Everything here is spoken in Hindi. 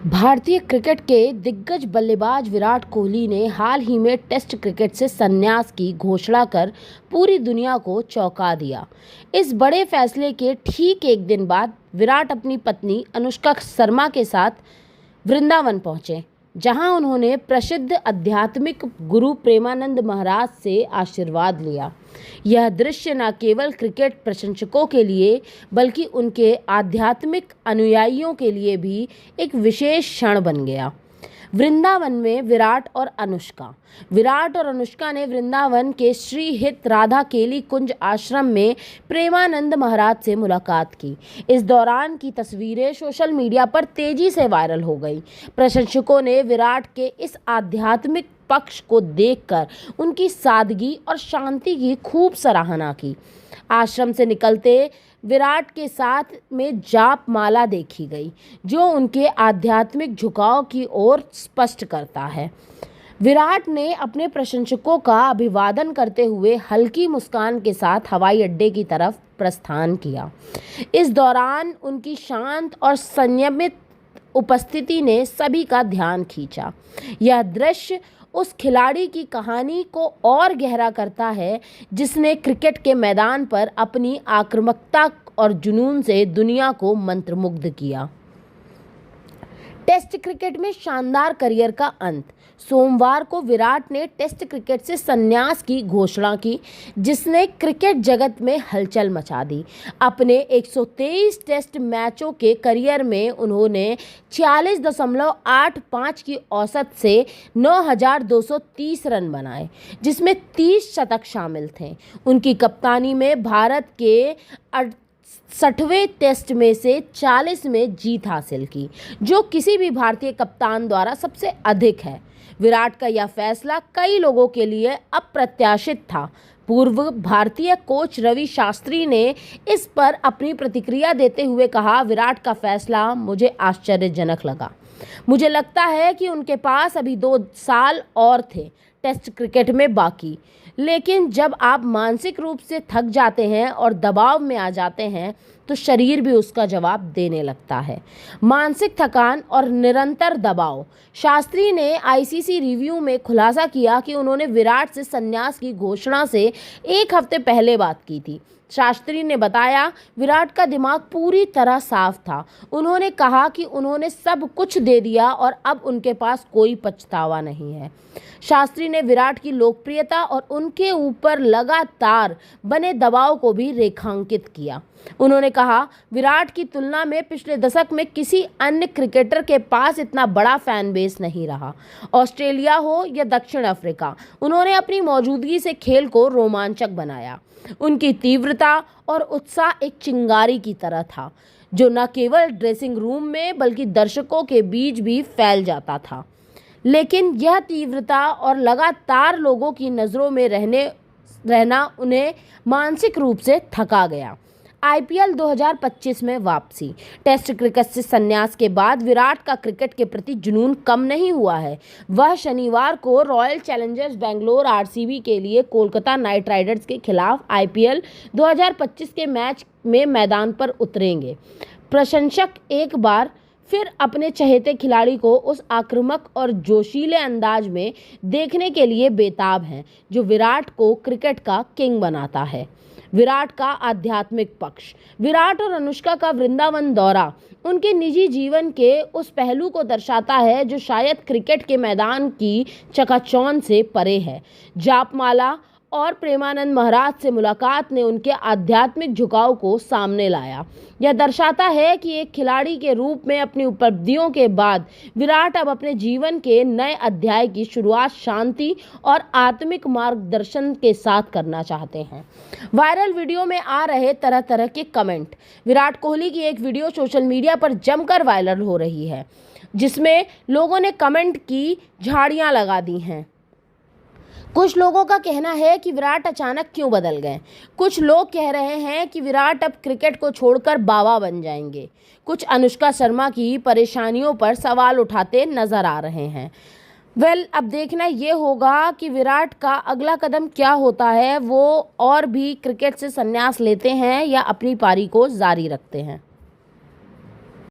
भारतीय क्रिकेट के दिग्गज बल्लेबाज विराट कोहली ने हाल ही में टेस्ट क्रिकेट से संन्यास की घोषणा कर पूरी दुनिया को चौंका दिया। इस बड़े फैसले के ठीक एक दिन बाद विराट अपनी पत्नी अनुष्का शर्मा के साथ वृंदावन पहुंचे, जहां उन्होंने प्रसिद्ध आध्यात्मिक गुरु प्रेमानंद महाराज से आशीर्वाद लिया। यह दृश्य न केवल क्रिकेट प्रशंसकों के लिए बल्कि उनके आध्यात्मिक अनुयायियों के लिए भी एक विशेष क्षण बन गया। वृंदावन में विराट और अनुष्का ने वृंदावन के श्री हित राधा केली कुंज आश्रम में प्रेमानंद महाराज से मुलाकात की। इस दौरान की तस्वीरें सोशल मीडिया पर तेजी से वायरल हो गई। प्रशंसकों ने विराट के इस आध्यात्मिक पक्ष को देखकर उनकी सादगी और शांति की खूब सराहना की। आश्रम से निकलते विराट के साथ में जाप माला देखी गई, जो उनके आध्यात्मिक झुकाव की ओर स्पष्ट करता है। विराट ने अपने प्रशंसकों का अभिवादन करते हुए हल्की मुस्कान के साथ हवाई अड्डे की तरफ प्रस्थान किया। इस दौरान उनकी शांत और संयमित उपस्थिति ने सभी का ध्यान खींचा। यह दृश्य उस खिलाड़ी की कहानी को और गहरा करता है, जिसने क्रिकेट के मैदान पर अपनी आक्रामकता और जुनून से दुनिया को मंत्रमुग्ध किया। टेस्ट क्रिकेट में शानदार करियर का अंत। सोमवार को विराट ने टेस्ट क्रिकेट से संन्यास की घोषणा की, जिसने क्रिकेट जगत में हलचल मचा दी। अपने 123 टेस्ट मैचों के करियर में उन्होंने 46.85 की औसत से 9,230 रन बनाए, जिसमें 30 शतक शामिल थे। उनकी कप्तानी में भारत के 60वें टेस्ट में से 40 में जीत हासिल की, जो किसी भी भारतीय कप्तान द्वारा सबसे अधिक है। विराट का यह फैसला कई लोगों के लिए अप्रत्याशित था। पूर्व भारतीय कोच रवि शास्त्री ने इस पर अपनी प्रतिक्रिया देते हुए कहा, विराट का फैसला मुझे आश्चर्यजनक लगा। मुझे लगता है कि उनके पास अभी 2 साल और थे टेस्ट क्रिकेट में बाकी, लेकिन जब आप मानसिक रूप से थक जाते हैं और दबाव में आ जाते हैं तो शरीर भी उसका जवाब देने लगता है। मानसिक थकान और निरंतर दबाव। शास्त्री ने आईसीसी रिव्यू में खुलासा किया कि उन्होंने विराट से संन्यास की घोषणा से 1 हफ्ते पहले बात की थी। शास्त्री ने बताया, विराट का दिमाग पूरी तरह साफ था। उन्होंने कहा कि उन्होंने सब कुछ दे दिया और अब उनके पास कोई पछतावा नहीं है। शास्त्री ने विराट की लोकप्रियता और उनके ऊपर लगातार बने दबाव को भी रेखांकित किया। उन्होंने कहा, विराट की तुलना में पिछले दशक में किसी अन्य क्रिकेटर के पास इतना बड़ा फैन बेस नहीं रहा। ऑस्ट्रेलिया हो या दक्षिण अफ्रीका, उन्होंने अपनी मौजूदगी से खेल को रोमांचक बनाया। उनकी तीव्रता और उत्साह एक चिंगारी की तरह था, जो न केवल ड्रेसिंग रूम में बल्कि दर्शकों के बीच भी फैल जाता था। लेकिन यह तीव्रता और लगातार लोगों की नज़रों में रहना उन्हें मानसिक रूप से थका गया। आईपीएल 2025 में वापसी। टेस्ट क्रिकेट से संन्यास के बाद विराट का क्रिकेट के प्रति जुनून कम नहीं हुआ है। वह शनिवार को रॉयल चैलेंजर्स बेंगलोर आरसीबी के लिए कोलकाता नाइट राइडर्स के खिलाफ आईपीएल 2025 के मैच में मैदान पर उतरेंगे। प्रशंसक एक बार फिर अपने चहेते खिलाड़ी को उस आक्रामक और जोशीले अंदाज में देखने के लिए बेताब हैं, जो विराट को क्रिकेट का किंग बनाता है। विराट का आध्यात्मिक पक्ष। विराट और अनुष्का का वृंदावन दौरा उनके निजी जीवन के उस पहलू को दर्शाता है जो शायद क्रिकेट के मैदान की चकाचौंध से परे है। जापमाला और प्रेमानंद महाराज से मुलाकात ने उनके आध्यात्मिक झुकाव को सामने लाया। यह दर्शाता है कि एक खिलाड़ी के रूप में अपनी उपलब्धियों के बाद विराट अब अपने जीवन के नए अध्याय की शुरुआत शांति और आत्मिक मार्गदर्शन के साथ करना चाहते हैं। वायरल वीडियो में आ रहे तरह तरह के कमेंट। विराट कोहली की एक वीडियो सोशल मीडिया पर जमकर वायरल हो रही है, जिसमें लोगों ने कमेंट की झाड़ियाँ लगा दी हैं। कुछ लोगों का कहना है कि विराट अचानक क्यों बदल गए। कुछ लोग कह रहे हैं कि विराट अब क्रिकेट को छोड़कर बाबा बन जाएंगे। कुछ अनुष्का शर्मा की परेशानियों पर सवाल उठाते नजर आ रहे हैं। अब देखना ये होगा कि विराट का अगला कदम क्या होता है। वो और भी क्रिकेट से संन्यास लेते हैं या अपनी पारी को जारी रखते हैं।